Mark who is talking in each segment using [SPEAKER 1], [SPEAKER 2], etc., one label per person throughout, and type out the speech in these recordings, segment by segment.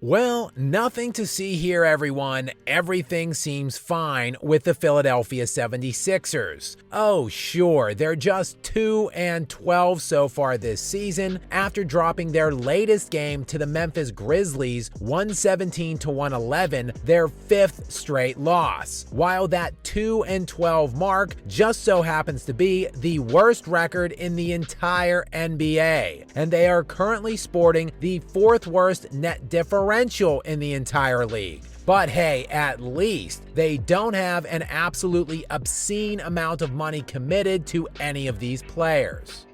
[SPEAKER 1] Well, nothing to see here, everyone. Everything seems fine with the Philadelphia 76ers. Oh, sure, they're just 2-12 so far this season after dropping their latest game to the Memphis Grizzlies 117-111, their fifth straight loss. While that 2-12 mark just so happens to be the worst record in the entire NBA, and they are currently sporting the fourth worst net differential in the entire league. But hey, at least they don't have an absolutely obscene amount of money committed to any of these players.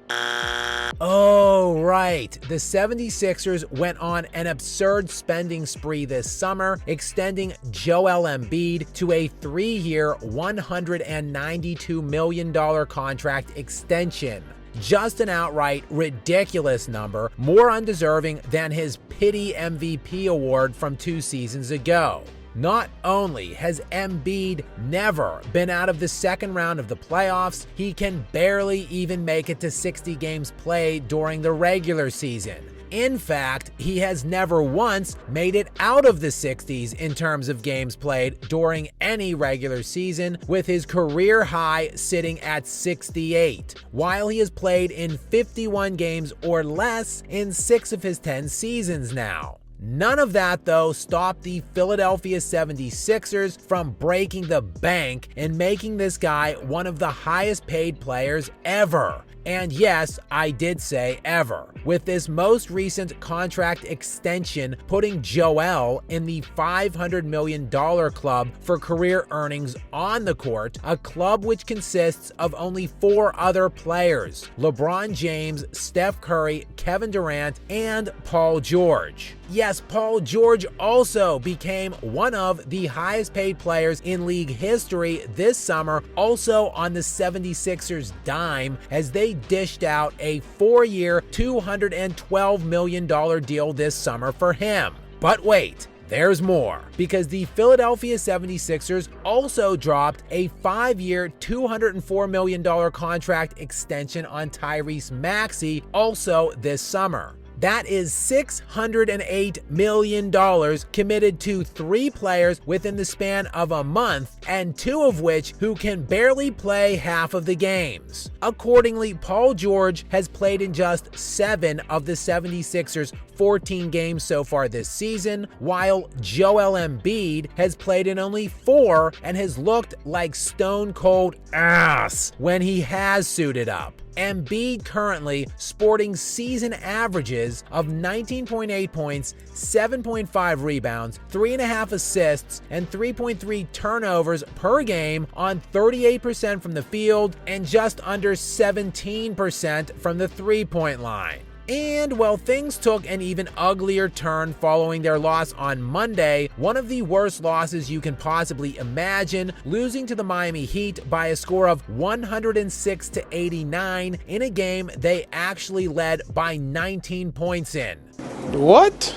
[SPEAKER 1] Oh, right. The 76ers went on an absurd spending spree this summer, extending Joel Embiid to a 3-year, $192 million contract extension. Just an outright ridiculous number, more undeserving than his pity MVP award from 2 seasons ago. Not only has Embiid never been out of the second round of the playoffs, he can barely even make it to 60 games played during the regular season. In fact, he has never once made it out of the 60s in terms of games played during any regular season, with his career high sitting at 68, while he has played in 51 games or less in 6 of his 10 seasons now. None of that, though, stopped the Philadelphia 76ers from breaking the bank and making this guy one of the highest paid players ever. And yes, I did say ever, with this most recent contract extension putting Joel in the $500 million club for career earnings on the court, a club which consists of only 4 other players: LeBron James, Steph Curry, Kevin Durant, and Paul George. Yes, Paul George also became one of the highest paid players in league history this summer, also on the 76ers' dime, as they dished out a 4-year, $212 million deal this summer for him. But wait, there's more, because the Philadelphia 76ers also dropped a 5-year, $204 million contract extension on Tyrese Maxey also this summer. That is $608 million committed to 3 players within the span of a month, and 2 of which who can barely play half of the games. Accordingly, Paul George has played in just 7 of the 76ers' 14 games so far this season, while Joel Embiid has played in only 4 and has looked like stone cold ass when he has suited up. Embiid currently sporting season averages of 19.8 points, 7.5 rebounds, 3.5 assists, and 3.3 turnovers per game on 38% from the field and just under 17% from the three-point line. And while things took an even uglier turn following their loss on Monday, one of the worst losses you can possibly imagine, losing to the Miami Heat by a score of 106-89 in a game they actually led by 19 points in.
[SPEAKER 2] What?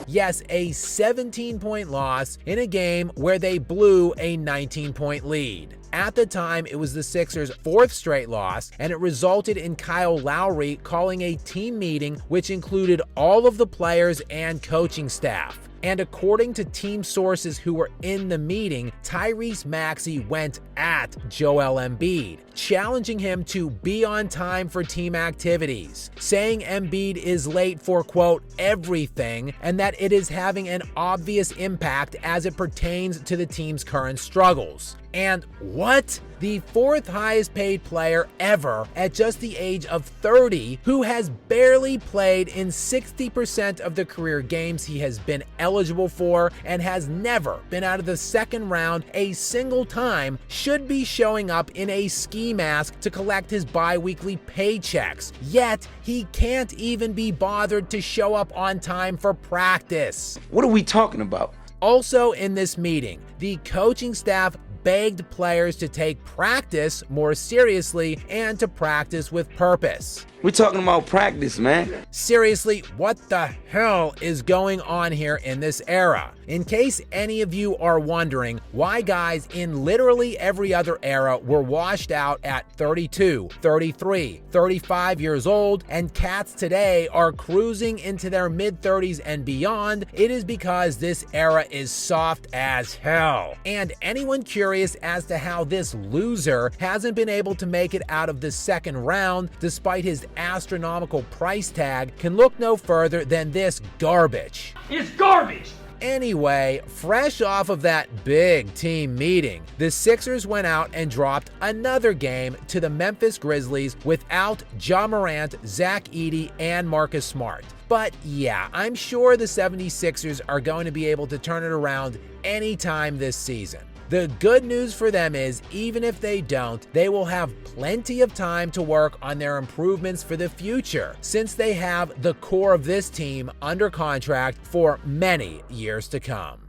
[SPEAKER 1] Yes, a 17-point loss in a game where they blew a 19-point lead. At the time, it was the Sixers' 4th straight loss, and it resulted in Kyle Lowry calling a team meeting which included all of the players and coaching staff. And according to team sources who were in the meeting, Tyrese Maxey went at Joel Embiid, challenging him to be on time for team activities, saying Embiid is late for, quote, everything, and that it is having an obvious impact as it pertains to the team's current struggles. And what? The 4th highest paid player ever at just the age of 30, who has barely played in 60% of the career games he has been eligible for and has never been out of the second round a single time, should be showing up in a ski mask to collect his bi-weekly paychecks. Yet, he can't even be bothered to show up on time for practice.
[SPEAKER 2] What are we talking about?
[SPEAKER 1] Also in this meeting, the coaching staff begged players to take practice more seriously and to practice with purpose.
[SPEAKER 2] We're talking about practice, man.
[SPEAKER 1] Seriously, what the hell is going on here in this era? In case any of you are wondering why guys in literally every other era were washed out at 32, 33, 35 years old, and cats today are cruising into their mid-30s and beyond, it is because this era is soft as hell. And anyone curious as to how this loser hasn't been able to make it out of the second round despite his astronomical price tag can look no further than this garbage.
[SPEAKER 3] It's garbage!
[SPEAKER 1] Anyway, fresh off of that big team meeting, the Sixers went out and dropped another game to the Memphis Grizzlies without Ja Morant, Zach Edey, and Marcus Smart. But yeah, I'm sure the 76ers are going to be able to turn it around anytime this season. The good news for them is, even if they don't, they will have plenty of time to work on their improvements for the future, since they have the core of this team under contract for many years to come.